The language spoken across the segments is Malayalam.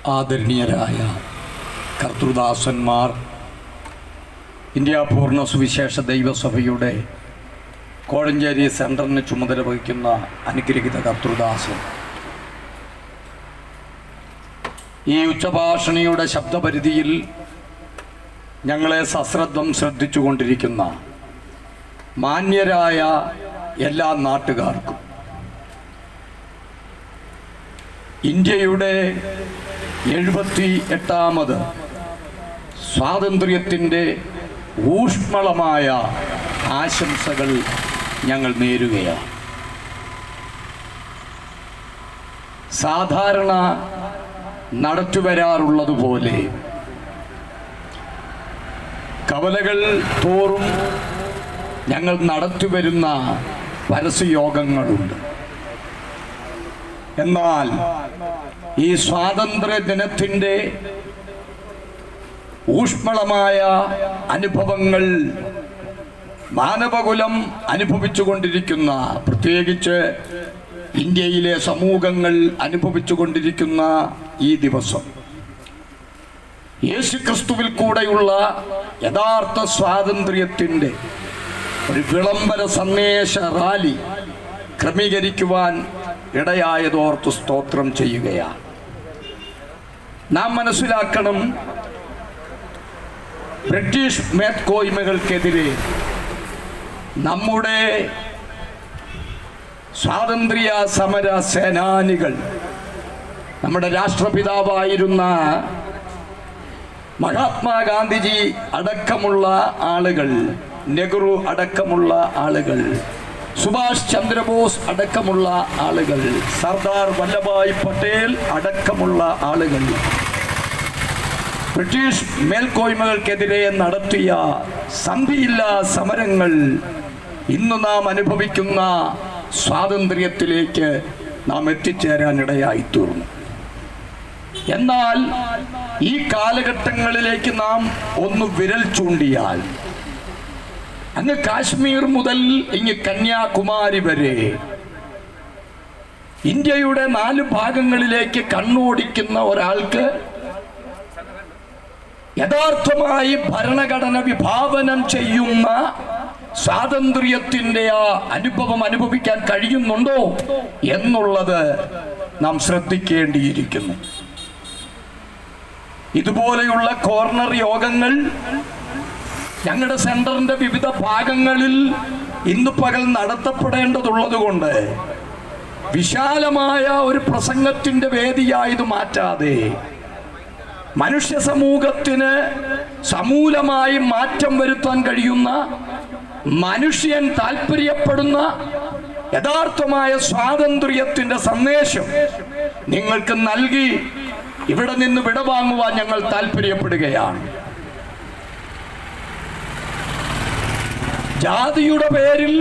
ആദരണീയരായ കർത്തൃദാസന്മാർ, ഇന്ത്യ പൂർണ്ണ സുവിശേഷ ദൈവസഭയുടെ കോഴഞ്ചേരി സെൻറ്ററിന് ചുമതല വഹിക്കുന്ന അനുഗ്രഹീത കർത്തൃദാസൻ, ഈ ഉച്ചഭാഷണിയുടെ ശബ്ദപരിധിയിൽ ഞങ്ങളെ സശ്രദ്ധം ശ്രദ്ധിച്ചുകൊണ്ടിരിക്കുന്ന മാന്യരായ എല്ലാ നാട്ടുകാർക്കും ഇന്ത്യയുടെ 78ാമത് സ്വാതന്ത്ര്യത്തിൻ്റെ ഊഷ്മളമായ ആശംസകൾ ഞങ്ങൾ നേരുകയാണ്. സാധാരണ നടത്തിവരാറുള്ളതുപോലെ കവലകൾ തോറും ഞങ്ങൾ നടത്തിവരുന്ന പരസ്യയോഗങ്ങളുണ്ട്. എന്നാൽ ഈ സ്വാതന്ത്ര്യ ദിനത്തിൻ്റെ ഊഷ്മളമായ അനുഭവങ്ങൾ മാനവകുലം അനുഭവിച്ചുകൊണ്ടിരിക്കുന്ന, പ്രത്യേകിച്ച് ഇന്ത്യയിലെ സമൂഹങ്ങൾ അനുഭവിച്ചുകൊണ്ടിരിക്കുന്ന ഈ ദിവസം യേശുക്രിസ്തുവിൽ കൂടെയുള്ള യഥാർത്ഥ സ്വാതന്ത്ര്യത്തിൻ്റെ ഒരു വിളംബര സന്ദേശ റാലി ക്രമീകരിക്കുവാൻ ഇടയായതോർത്ത് സ്തോത്രം ചെയ്യുകയാണ്. നാം മനസ്സിലാക്കണം, ബ്രിട്ടീഷ് മേൽക്കോയ്മകൾക്കെതിരെ നമ്മുടെ സ്വാതന്ത്ര്യ സമര സേനാനികൾ, നമ്മുടെ രാഷ്ട്രപിതാവായിരുന്ന മഹാത്മാഗാന്ധിജി അടക്കമുള്ള ആളുകൾ, നെഹ്റു അടക്കമുള്ള ആളുകൾ, സുഭാഷ് ചന്ദ്രബോസ് അടക്കമുള്ള ആളുകൾ, സർദാർ വല്ലഭായ് പട്ടേൽ അടക്കമുള്ള ആളുകൾ ബ്രിട്ടീഷ് മേൽക്കോയ്മകൾക്കെതിരെ നടത്തിയ സന്ധിയില്ലാ സമരങ്ങൾ ഇന്ന് നാം അനുഭവിക്കുന്ന സ്വാതന്ത്ര്യത്തിലേക്ക് നാം എത്തിച്ചേരാനിടയായിത്തീർന്നു. എന്നാൽ ഈ കാലഘട്ടങ്ങളിലേക്ക് നാം ഒന്ന് വിരൽ ചൂണ്ടിയാൽ, അങ്ങ് കാശ്മീർ മുതൽ ഇങ്ങ് കന്യാകുമാരി വരെ ഇന്ത്യയുടെ 4 ഭാഗങ്ങളിലേക്ക് കണ്ണോടിക്കുന്ന ഒരാൾക്ക് യഥാർത്ഥമായി ഭരണഘടന വിഭാവനം ചെയ്യുന്ന സ്വാതന്ത്ര്യത്തിൻ്റെ ആ അനുഭവം അനുഭവിക്കാൻ കഴിയുന്നുണ്ടോ എന്നുള്ളത് നാം ശ്രദ്ധിക്കേണ്ടിയിരിക്കുന്നു. ഇതുപോലെയുള്ള കോർണർ യോഗങ്ങൾ ഞങ്ങളുടെ സെന്ററിന്റെ വിവിധ ഭാഗങ്ങളിൽ ഇന്ന് പകൽ നടത്തപ്പെടേണ്ടതുള്ളത് കൊണ്ട് വിശാലമായ ഒരു പ്രസംഗത്തിന്റെ വേദിയായത് മാറ്റാതെ മനുഷ്യ സമൂഹത്തിന് സമൂലമായി മാറ്റം വരുത്താൻ കഴിയുന്ന, മനുഷ്യൻ താല്പര്യപ്പെടുന്ന യഥാർത്ഥമായ സ്വാതന്ത്ര്യത്തിന്റെ സന്ദേശം നിങ്ങൾക്ക് നൽകി ഇവിടെ നിന്ന് വിടവാങ്ങുവാൻ ഞങ്ങൾ താല്പര്യപ്പെടുകയാണ്. ജാതിയുടെ പേരിൽ,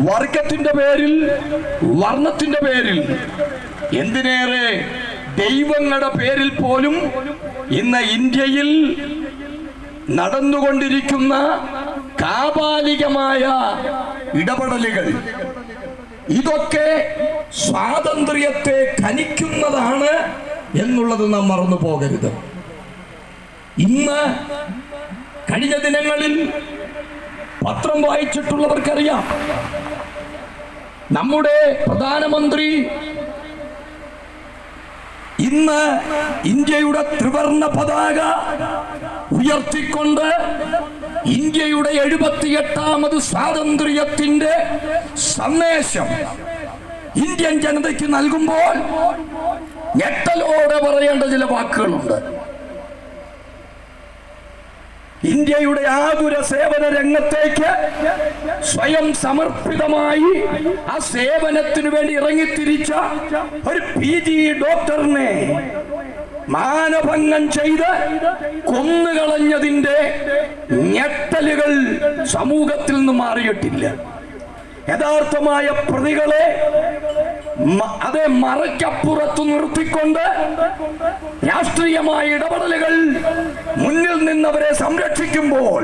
വർഗത്തിന്റെ പേരിൽ, വർണ്ണത്തിന്റെ പേരിൽ, എന്തിനേറെ ദൈവങ്ങളുടെ പേരിൽ പോലും ഇന്ന് ഇന്ത്യയിൽ നടന്നുകൊണ്ടിരിക്കുന്ന കാപാലികമായ ഇടപെടലുകൾ, ഇതൊക്കെ സ്വാതന്ത്ര്യത്തെ ഖനിക്കുന്നതാണ് എന്നുള്ളത് നാം മറന്നു പോകരുത്. ഇന്ന് കഴിഞ്ഞ ദിനങ്ങളിൽ പത്രം വായിച്ചിട്ടുള്ളവർക്കറിയാം, നമ്മുടെ പ്രധാനമന്ത്രി ഇന്ന് ഇന്ത്യയുടെ ത്രിവർണ്ണ പതാക ഉയർത്തിക്കൊണ്ട് ഇന്ത്യയുടെ 78ാമത് സ്വാതന്ത്ര്യത്തിന്റെ സന്ദേശം ഇന്ത്യൻ ജനതയ്ക്ക് നൽകുമ്പോൾ ഞെട്ടലോടെ പറയേണ്ട ചില വാക്കുകളുണ്ട്. ഇന്ത്യയുടെ ആതുര സേവന രംഗത്തേക്ക് സ്വയം സമർപ്പിതമായി ആ സേവനത്തിനു വേണ്ടി ഇറങ്ങിത്തിരിച്ച ഒരു PG ഡോക്ടറിനെ മാനഭംഗം ചെയ്ത് കൊന്നുകളഞ്ഞതിന്റെ ഞെട്ടലുകൾ സമൂഹത്തിൽ നിന്ന് മാറിയിട്ടില്ല. യഥാർത്ഥമായ പ്രതികളെ അതേ മറയ്ക്കപ്പുറത്ത് നിർത്തിക്കൊണ്ട് രാഷ്ട്രീയമായ ഇടപെടലുകൾ മുന്നിൽ നിന്നവരെ സംരക്ഷിക്കുമ്പോൾ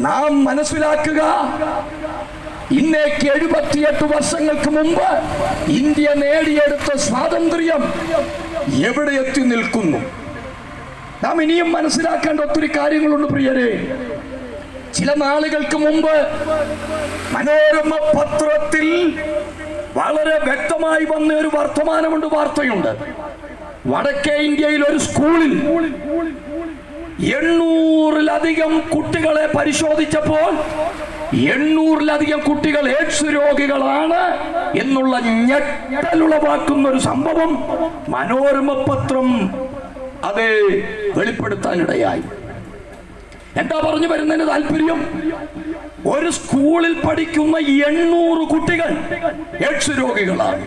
നാം മനസ്സിലാക്കുക, ഇന്നേക്ക് 78 വർഷങ്ങൾക്ക് മുമ്പ് ഇന്ത്യ നേടിയെടുത്ത സ്വാതന്ത്ര്യം എവിടെ എത്തി നിൽക്കുന്നു? നാം ഇനിയും മനസ്സിലാക്കേണ്ട ഒത്തിരി കാര്യങ്ങളുണ്ട് പ്രിയരെ. ചില നാളുകൾക്ക് മുമ്പ് മനോരമ പത്രത്തിൽ വളരെ വ്യക്തമായി വന്ന ഒരു വാർത്തയുണ്ട്. വടക്കേ ഇന്ത്യയിൽ ഒരു സ്കൂളിൽ 800-ലധികം കുട്ടികളെ പരിശോധിച്ചപ്പോൾ 800-ലധികം കുട്ടികൾ എയ്ഡ്സ് രോഗികളാണ് എന്നുള്ള ഞെട്ടലുളവാക്കുന്ന ഒരു സംഭവം മനോരമ പത്രം അത് വെളിപ്പെടുത്താനിടയായി. എന്താ പറഞ്ഞു വരുന്നതിന് താല്പര്യം? ഒരു സ്കൂളിൽ പഠിക്കുന്ന 800 കുട്ടികൾ എയ്ഡ്സ് രോഗികളാണ്.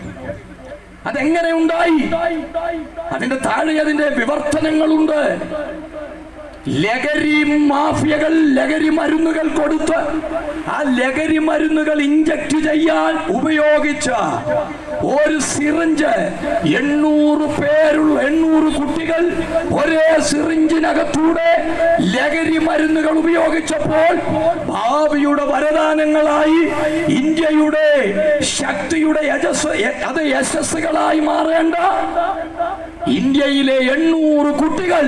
അതെങ്ങനെ ഉണ്ടായി? അതിന്റെ താഴെ അതിന്റെ വിവർത്തനങ്ങളുണ്ട്. ലഹരി മാഫിയകൾ ലഹരി മരുന്നുകൾ കൊടുത്ത് ആ ലഹരി മരുന്നുകൾ ഇഞ്ചക്ട് ചെയ്യാൻ ഉപയോഗിച്ച ഒരു സിറിഞ്ച് 800 കുട്ടികൾ ഒരേ സിറിഞ്ചിനകത്തൂടെ ലഹരി മരുന്നുകൾ ഉപയോഗിച്ചപ്പോൾ ഭാവിയുടെ വരദാനങ്ങളായി ഇന്ത്യയുടെ ശക്തിയുടെ യശസ്സുകളായി മാറേണ്ട ഇന്ത്യയിലെ 800 കുട്ടികൾ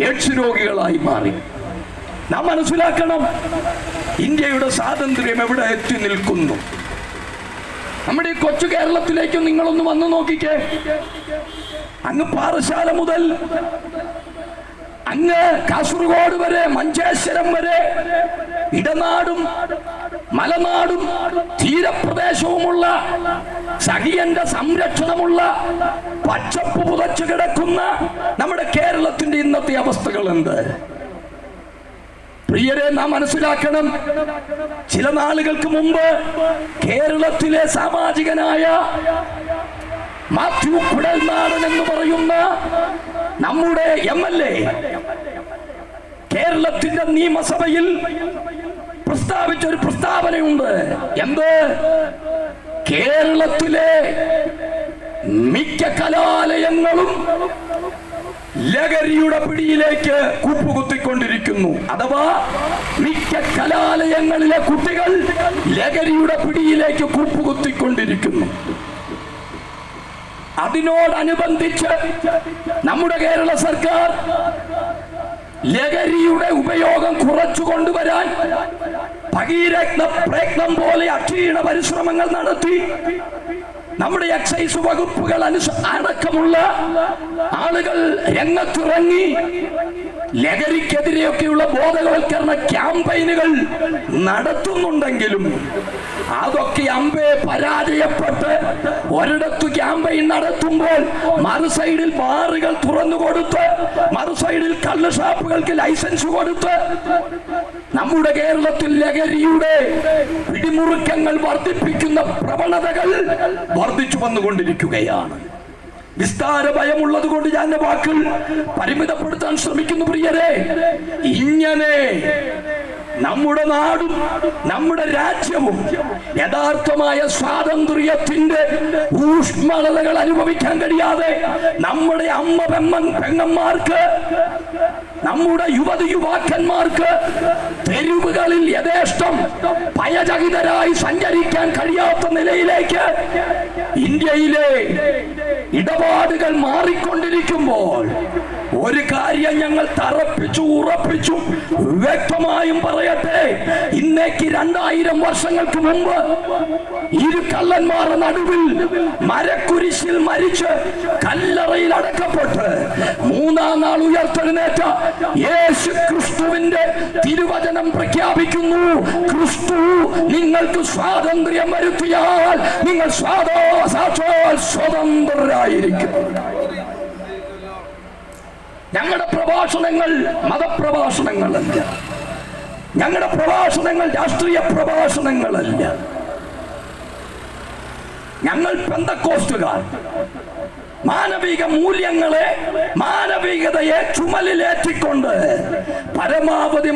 എയ്ഡ്സ് രോഗികളായി മാറി. നാം മനസ്സിലാക്കണം, ഇന്ത്യയുടെ സ്വാതന്ത്ര്യം എവിടെ എത്തി നിൽക്കുന്നു. നമ്മുടെ ഈ കൊച്ചു കേരളത്തിലേക്ക് നിങ്ങളൊന്ന് വന്നു നോക്കിക്കേ. അങ്ങ് പാറശാല മുതൽ അങ്ങ് കാസർഗോഡ് വരെ, മഞ്ചേശ്വരം വരെ, ഇടനാടും മലനാടും തീരപ്രദേശവുമുള്ള സഖിയന്റെ സംരക്ഷണമുള്ള പച്ചപ്പ് പുതച്ചു കിടക്കുന്ന നമ്മുടെ കേരളത്തിന്റെ ഇന്നത്തെ അവസ്ഥകൾ എന്ത്? പ്രിയരെ, നാം മനസ്സിലാക്കണം, ചില നാളുകൾക്ക് മുമ്പ് കേരളത്തിലെ സാമാജികനായ മാത്യു കുഴൽനാടൻ എന്ന് പറയുന്ന നമ്മുടെ MLA കേരളത്തിന്റെ നിയമസഭയിൽ പ്രസ്താവിച്ച ഒരു പ്രസ്താവനയുണ്ട്. എന്ത്? കേരളത്തിലെ മിക്ക കലാലയങ്ങളും ലഹരിയുടെ പിടിയിലേക്ക് കൂപ്പുകുത്തിക്കൊണ്ടിരിക്കുന്നു. അഥവാ മിക്ക കലാലയങ്ങളിലെ കുട്ടികൾ ലഹരിയുടെ പിടിയിലേക്ക് കൂപ്പുകുത്തിക്കൊണ്ടിരിക്കുന്നു. അതിനോടനുബന്ധിച്ച് നമ്മുടെ കേരള സർക്കാർ ലഹരിയുടെ ഉപയോഗം കുറച്ചു കൊണ്ടുവരാൻ ഭഗീരഥ പ്രയത്നം പോലെ അക്ഷീണ പരിശ്രമങ്ങൾ നടത്തി. നമ്മുടെ എക്സൈസ് വകുപ്പുകൾ അടക്കമുള്ള ആളുകൾ രംഗത്തിറങ്ങി ലഹരിക്കെതിരെയൊക്കെയുള്ള ബോധവൽക്കരണ ക്യാമ്പയിനുകൾ നടത്തുന്നുണ്ടെങ്കിലും അതൊക്കെ പരാജയപ്പെട്ട് ഒരിടത്ത് ക്യാമ്പയിൻ നടത്തുമ്പോൾ മറുസൈഡിൽ ബാറുകൾ തുറന്നു കൊടുത്ത്, മറുസൈഡിൽ കള്ള് ഷാപ്പുകൾക്ക് ലൈസൻസ് കൊടുത്ത് നമ്മുടെ കേരളത്തിൽ ലഹരിയുടെ പിടിമുറുക്കങ്ങൾ വർദ്ധിപ്പിക്കുന്ന പ്രവണതകൾ വർദ്ധിച്ചു വന്നുകൊണ്ടിരിക്കുകയാണ്. വിസ്താര ഭയമുള്ളത് കൊണ്ട് ഞാൻ വാക്കുകൾ പരിമിതപ്പെടുത്താൻ ശ്രമിക്കുന്നു. പ്രിയരെ, ഇങ്ങനെ നമ്മുടെ നാടും നമ്മുടെ രാജ്യവും യഥാർത്ഥമായ സ്വാതന്ത്ര്യത്തിന്റെ ഊഷ്മളതകൾ അനുഭവിക്കാൻ കഴിയാതെ നമ്മുടെ അമ്മ പെങ്ങന്മാർക്ക്, നമ്മുടെ യുവാക്കന്മാർക്ക് തെരുവുകളിൽ യഥേഷ്ടം ഭയചകിതരായി സഞ്ചരിക്കാൻ കഴിയാത്ത നിലയിലേക്ക് ഇന്ത്യയിലെ ഇടപാടുകൾ മാറിക്കൊണ്ടിരിക്കുമ്പോൾ ഒരു കാര്യം ഞങ്ങൾ ഉറപ്പിച്ചു വ്യക്തമായും പറയട്ടെ. ഇന്നേക്ക് 2000 വർഷങ്ങൾക്ക് മുമ്പ് ഇരു കള്ളന്മാരുടെ നടുവിൽ മരക്കുരിശിൽ മരിച്ച് കല്ലറയിൽ അടക്കപ്പെട്ട് 3-ാം നാൾ ഉയർത്തെഴുന്നേറ്റ യേശു ക്രിസ്തുവിന്റെ തിരുവചനം പ്രഖ്യാപിക്കുന്നു. ക്രിസ്തു നിങ്ങൾക്ക് സ്വാതന്ത്ര്യം വരുത്തിയാൽ നിങ്ങൾ സാക്ഷാൽ സ്വതന്ത്രരായിരിക്കും. ഞങ്ങളുടെ പ്രഭാഷണങ്ങൾ മതപ്രഭാഷണങ്ങളല്ല, ഞങ്ങളുടെ പ്രഭാഷണങ്ങൾ രാഷ്ട്രീയ പ്രഭാഷണങ്ങളല്ല. ഞങ്ങൾ പെന്തക്കോസ്റ്റുകാർ മാനവിക മൂല്യങ്ങളെ, മാനവികതയെ ചുമലിലേറ്റിക്കൊണ്ട് പരമാവധി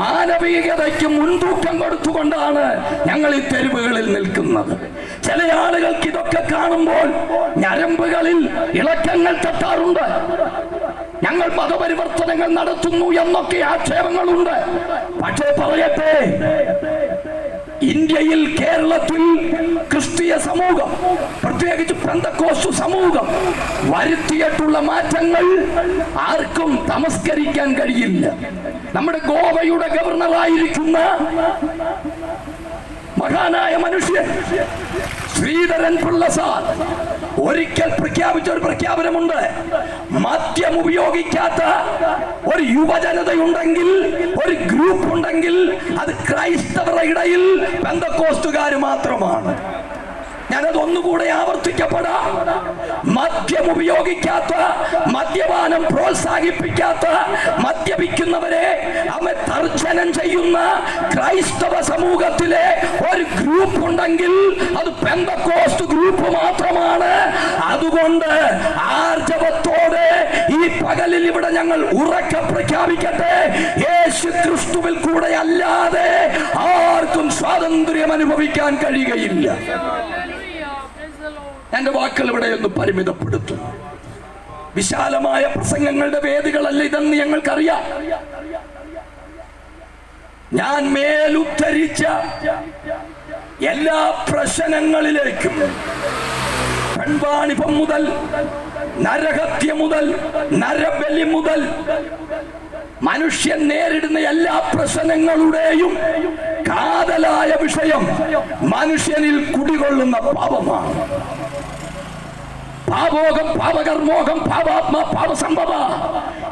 മാനവികതയ്ക്ക് മുൻതൂക്കം കൊടുത്തുകൊണ്ടാണ് ഞങ്ങൾ ഈ തെരുവുകളിൽ നിൽക്കുന്നത്. ചില ആളുകൾക്ക് ഇതൊക്കെ കാണുമ്പോൾ ഞരമ്പുകളിൽ ഇളക്കങ്ങൾ തട്ടാറുണ്ട്. ഞങ്ങൾ മതപരിവർത്തനങ്ങൾ നടത്തുന്നു എന്നൊക്കെ ആക്ഷേപങ്ങളുണ്ട്. പക്ഷേ പറയട്ടെ, ഇന്ത്യയിൽ, കേരളത്തിൽ ക്രിസ്തീയ സമൂഹം, പ്രത്യേകിച്ച് പെന്തക്കോസ്തു സമൂഹം വരുത്തിയിട്ടുള്ള മാറ്റങ്ങൾ ആർക്കും തമസ്കരിക്കാൻ കഴിയില്ല. നമ്മുടെ ഗോവയുടെ ഗവർണറായിരിക്കുന്ന മഹാനായ മനുഷ്യൻ ശ്രീധരൻ പിള്ള സാർ ഒരിക്കൽ പ്രഖ്യാപിച്ച ഒരു പ്രഖ്യാപനമുണ്ട്. മദ്യം ഉപയോഗിക്കാത്ത ഒരു യുവജനതയുണ്ടെങ്കിൽ, ഒരു ഗ്രൂപ്പ് ഉണ്ടെങ്കിൽ, അത് ക്രൈസ്തവരുടെ ഇടയിൽ പെന്തക്കോസ്തുകാർ മാത്രമാണ്. ഞാനത് ഒന്നുകൂടെ ആവർത്തിക്കപ്പെടാം. മദ്യം ഉപയോഗിക്കാത്ത, മദ്യപാനം പ്രോത്സാഹിപ്പിക്കാത്ത, മദ്യപിക്കുന്നവരെ അവൻ തർജനം ചെയ്യുന്ന ക്രൈസ്തവ സമൂഹത്തിലെ ഒരു ഗ്രൂപ്പ് ഉണ്ടെങ്കിൽ അത് പെന്തക്കോസ്ത് ഗ്രൂപ്പ് മാത്രമാണ്. അതുകൊണ്ട് ആർജവത്തോടെ ഈ പകലിൽ ഇവിടെ ഞങ്ങൾ ഉറക്കെ പ്രഖ്യാപിക്കട്ടെ, യേശു ക്രിസ്തുവിൽ കൂടെ അല്ലാതെ ആർക്കും സ്വാതന്ത്ര്യം അനുഭവിക്കാൻ കഴിയുകയില്ല. എന്റെ വാക്കുകൾ ഇവിടെ ഒന്ന് പരിമിതപ്പെടുത്തും. വിശാലമായ പ്രസംഗങ്ങളുടെ വേദികളല്ല ഇതെന്ന് ഞങ്ങൾക്കറിയാം. ഞാൻ മേലുദ്ധരിച്ച എല്ലാ പ്രശ്നങ്ങളിലേക്കും, പെൺവാണിഭം മുതൽ, നരഹത്യ മുതൽ, നരബലി മുതൽ, മനുഷ്യൻ നേരിടുന്ന എല്ലാ പ്രശ്നങ്ങളുടെയും കാതലായ വിഷയം മനുഷ്യനിൽ കുടികൊള്ളുന്ന പാപമാണ്. പാപോകം, പാപകർമ്മോകം, പാപാത്മ, പാപസംഭവ.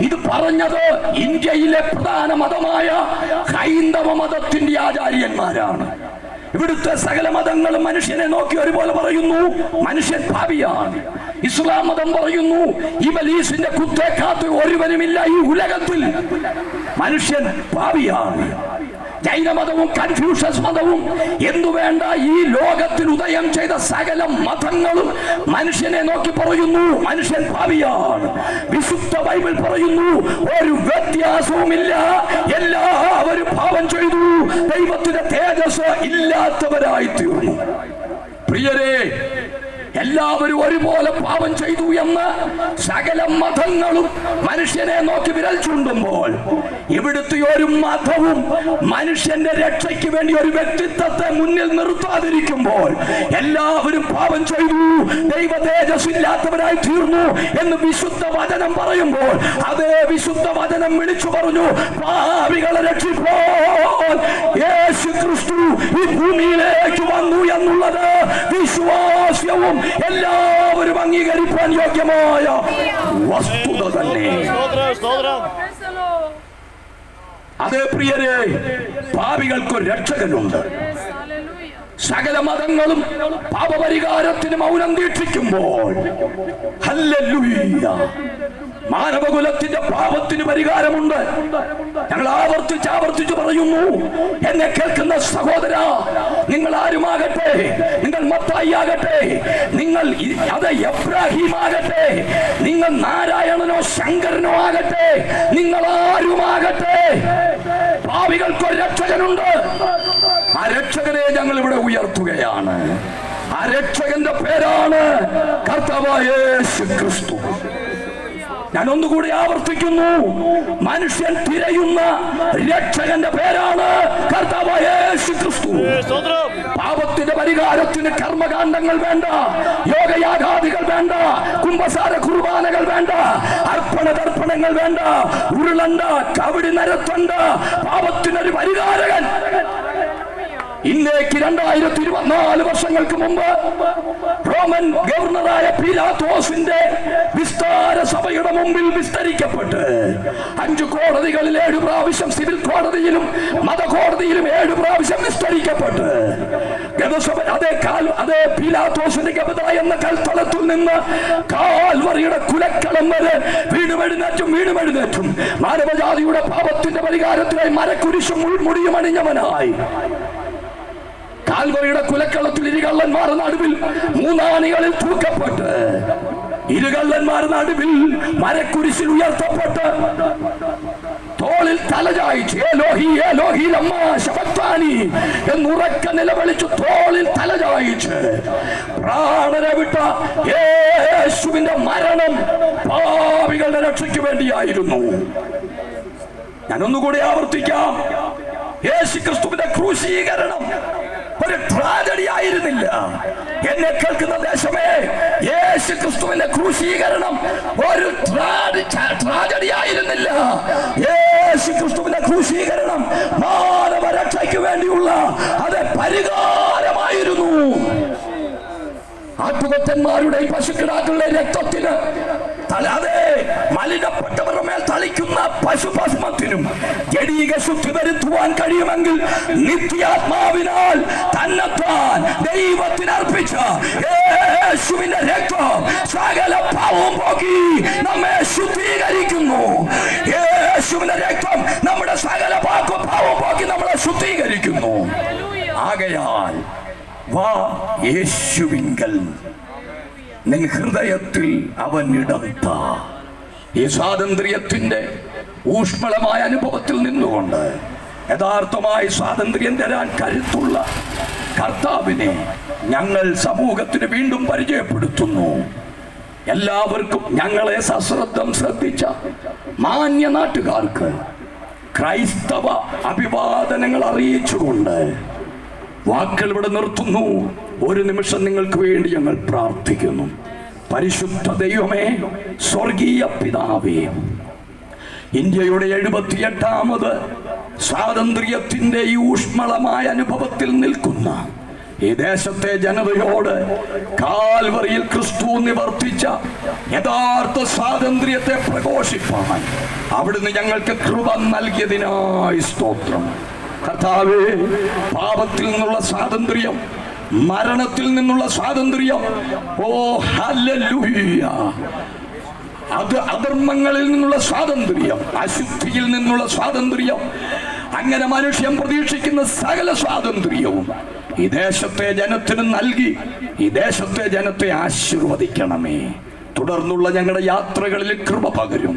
ഇത് പറഞ്ഞത് ഇന്ത്യയിലെ പ്രധാന മതമായ ഹൈന്ദവ മതത്തിന്റെ ആചാര്യന്മാരാണ്. ഇവിടുത്തെ സകല മതങ്ങളും മനുഷ്യനെ നോക്കി ഒരുപോലെ പറയുന്നു, മനുഷ്യൻ പാപിയാണ്. ഇസ്ലാം മതം പറയുന്നു, ഇബ്ലീസിന്റെ കുത്തേക്കാത്ത ഒരുവനുമില്ല ഈ ഉലകത്തിൽ, മനുഷ്യൻ പാപിയാണ്. ജൈനമതവും കൺഫ്യൂഷ്യസ് മതവും എന്തു വേണ്ട ഈ ലോകത്തിൽ ഉദയം ചെയ്ത സകല മതങ്ങളും മനുഷ്യനെ നോക്കി പറയുന്നു, മനുഷ്യൻ പാപിയാണ്. വിശുദ്ധ ബൈബിൾ പറയുന്നു, ഒരു വ്യത്യാസവുമില്ല, എല്ലാവരും പാപം ചെയ്തു, ദൈവത്തിന്റെ തേജസ് ഇല്ലാത്തവരായി തീർന്നു. പ്രിയരേ, എല്ലാവരും ഒരുപോലെ പാപം ചെയ്തു എന്ന് സകല മതങ്ങളും മനുഷ്യനെ നോക്കി വിരൽ ചൂണ്ടുമ്പോൾ, ഇവിടുത്തെ ഒരു മതവും മനുഷ്യന്റെ രക്ഷയ്ക്ക് വേണ്ടി ഒരു വ്യക്തിത്വത്തെ മുന്നിൽ നിർത്താതിരിക്കുമ്പോൾ, എല്ലാവരും പാപം ചെയ്തു, ദൈവ തേജസ് ഇല്ലാത്തവരായി തീർന്നു എന്ന് വിശുദ്ധ വചനം പറയുമ്പോൾ, അതേ വിശുദ്ധ വചനം വിളിച്ചു പറഞ്ഞു, പാപികളെ രക്ഷിപ്പോൾ യേശു ക്രിസ്തു ഈ ഭൂമിയിലേക്ക് വന്നു എന്നുള്ളത് വിശ്വാസ്യവും എല്ലാവരും അംഗീകരിക്കാൻ യോഗ്യമായ വസ്തുത തന്നെ. അതേ പ്രിയരെ, പാപികൾക്ക് രക്ഷകനുണ്ട്. സകല മതങ്ങളും പാപപരിഹാരത്തിന് മൗനം ദീക്ഷിക്കുമ്പോൾ, ഹല്ലേലൂയ, മാനവകുലത്തിന്റെ പാപത്തിന് പരിഹാരമുണ്ട്. ഞങ്ങൾ ആവർത്തിച്ച് പറയുന്നു, എന്നെ കേൾക്കുന്ന സഹോദര, നിങ്ങൾ ആരുമാകട്ടെ, നിങ്ങൾ മത്തായി ആകട്ടെ, നിങ്ങൾ അത് എബ്രാഹിം ആകട്ടെ, നിങ്ങൾ നാരായണനോ ശങ്കരനോ ആകട്ടെ, നിങ്ങൾ ആരുമാകട്ടെ, പാപികൾക്ക് രക്ഷകനുണ്ട്. ആ രക്ഷകനെ ഞങ്ങൾ ഇവിടെ ഉയർത്തുകയാണ്. ആ രക്ഷകന്റെ പേരാണ് കർത്താവായ യേശു ക്രിസ്തു. ഞാൻ ഒന്നുകൂടി ആവർത്തിക്കുന്നു, മനുഷ്യൻ തിരയുന്ന രക്ഷകന്റെ പേരാണ് കർത്താവായ യേശു ക്രിസ്തു. പാപത്തിന്റെ പരിഹാരത്തിന് കർമ്മകാണ്ഡങ്ങൾ വേണ്ട, യോഗയാഗാദികൾ വേണ്ട, കുംഭസാര കുർബാനകൾ വേണ്ട, അർപ്പണ തർപ്പണങ്ങൾ വേണ്ട, ഉരുളണ്ട, കവിടി നിരത്തണ്ട. പാപത്തിനൊരു പരിഹാരകൻ ഇന്നേക്ക് 2024 വർഷങ്ങൾക്ക് മുമ്പ് റോമൻ ഗവർണറായ പീലാത്തോസിന്റെ വിസ്താര സഭയുടെ മുമ്പിൽ വിസ്തരിക്കപ്പെട്ട് 5 കോടതികളിൽ 7 പ്രാവശ്യം, സിവിൽ കോടതിയിലും മതകോടതിയിലും 7 പ്രാവശ്യം വിസ്തരിക്കപ്പെട്ട് അതേ പീലാത്തോസിന്റെ ഗബദ എന്ന കൽത്തളത്തിൽ നിന്ന് കാൽവറിയുടെ കുലക്കളം വരെ വീടുമെഴുന്നേറ്റും മാനവജാതിയുടെ പാപത്തിന്റെ പരിഹാരത്തിനായി മരക്കുരിശും മുൾമുടിയും അണിഞ്ഞവനായി കാൽവറിയുടെ കുലക്കളത്തിൽ ഇരുകള്ളന്മാർ നടുവിൽ 3 ആണികളിൽ തൂക്കപ്പെട്ട്, ഇരുകള്ളന്മാർ നടുവിൽ മരക്കുരിശിൽ ഉയർത്തപ്പെട്ട്, തോളിൽ തലചായിച്ച് ഏലോഹി ഏലോഹി ലമ്മാ ശബക്താനി എന്നുറക്ക നിലവിളിച്ചു തോളിൽ തലചായിച്ച് പ്രാണനെ വിട്ട യേശുവിന്റെ മരണം പാപികളുടെ രക്ഷയ്ക്ക് വേണ്ടിയായിരുന്നു. ഞാൻ ഒന്നുകൂടി ആവർത്തിക്കാം, യേശു ക്രിസ്തുവിന്റെ ക്രൂശീകരണം ഒരു ട്രാജഡി ആയിരുന്നില്ല. എന്നെ കേൾക്കുന്ന ദേശമേ, യേശു ക്രിസ്തുവിന്റെ ക്രൂശീകരണം ഒരു ട്രാജഡി ആയിരുന്നില്ല. യേശു ക്രിസ്തുവിന്റെ ക്രൂശീകരണം മാനവരക്ഷയ്ക്ക് വേണ്ടിയുള്ള അത് പരിഹാരമായിരുന്നു. ആട്ടുകൊറ്റന്മാരുടെയും പശുക്കിടാക്കളുടെ രക്തത്തിന്, അതെ, മലിനപ്പെട്ടവരുടെ മേൽ തളിക്കുന്ന പശുഭസ്മത്തിനും ജഡീക ശുദ്ധി വരുത്തുവാൻ കഴിയുമെങ്കിൽ നിത്യാത്മാവിനാൽ തന്നെത്താൻ ദൈവത്തിന് അർപ്പിച്ച യേശുവിന്റെ രക്തം സകല പാപവും പോക്കി നമ്മെ ശുദ്ധീകരിക്കുന്നു. യേശുവിന്റെ രക്തം നമ്മുടെ സകല പാപവും പോക്കി നമ്മളെ ശുദ്ധീകരിക്കുന്നു. ആകയാൽ വാ യേശുവിങ്കൽ നിൻ ഹൃദയത്തിൽ അവൻ ഇടംത. ഈ സ്വാതന്ത്ര്യത്തിന്റെ ഊഷ്മളമായ അനുഭവത്തിൽ നിന്നുകൊണ്ട് യഥാർത്ഥമായി സ്വാതന്ത്ര്യം തരാൻ കരുത്തുള്ള കർത്താവിനെ ഞങ്ങൾ സമൂഹത്തിന് വീണ്ടും പരിചയപ്പെടുത്തുന്നു. എല്ലാവർക്കും, ഞങ്ങളെ സശ്രദ്ധം ശ്രദ്ധിച്ച മാന്യ നാട്ടുകാർക്ക് ക്രൈസ്തവ അഭിവാദനങ്ങൾ അറിയിച്ചുകൊണ്ട് വാക്കുകൾ ഇവിടെ നിർത്തുന്നു. ഒരു നിമിഷം നിങ്ങൾക്ക് വേണ്ടി ഞങ്ങൾ പ്രാർത്ഥിക്കുന്നു. പരിശുദ്ധ ദൈവമേ, സ്വർഗീയ പിതാവേ, ഇന്ത്യയുടെ 78ാമത് സ്വാതന്ത്ര്യത്തിന്റെ ഈ ഊഷ്മളമായ അനുഭവത്തിൽ നിൽക്കുന്ന ഈ ദേശത്തെ ജനതയോട് കാൽവറിയിൽ ക്രിസ്തു നിവർത്തിച്ച യഥാർത്ഥ സ്വാതന്ത്ര്യത്തെ പ്രഘോഷിപ്പാൻ അവിടുന്ന് ഞങ്ങൾക്ക് കൃപ നൽകിയതിനായി സ്തോത്രം. കർത്താവേ, പാപത്തിൽ നിന്നുള്ള സ്വാതന്ത്ര്യം, മരണത്തിൽ നിന്നുള്ള സ്വാതന്ത്ര്യം, ഓ ഹല്ലേലൂയ, അത് അധർമ്മങ്ങളിൽ നിന്നുള്ള സ്വാതന്ത്ര്യം, അശുദ്ധിയിൽ നിന്നുള്ള സ്വാതന്ത്ര്യം, അങ്ങനെ മനുഷ്യൻ പ്രതീക്ഷിക്കുന്ന സകല സ്വാതന്ത്ര്യവും ഈ ദേശത്തെ ജനത്തിന് നൽകി ഈ ദേശത്തെ ജനത്തെ ആശീർവദിക്കണമേ. തുടർന്നുള്ള ഞങ്ങളുടെ യാത്രകളിൽ കൃപ പകരും.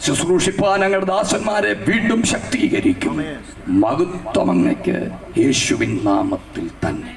ശുശ്രൂഷിപ്പാൻ ഞങ്ങളുടെ ദാസന്മാരെ വീണ്ടും ശക്തീകരിക്കും. മഹത്വം അങ്ങയ്ക്ക് യേശുവിൻ നാമത്തിൽ തന്നെ.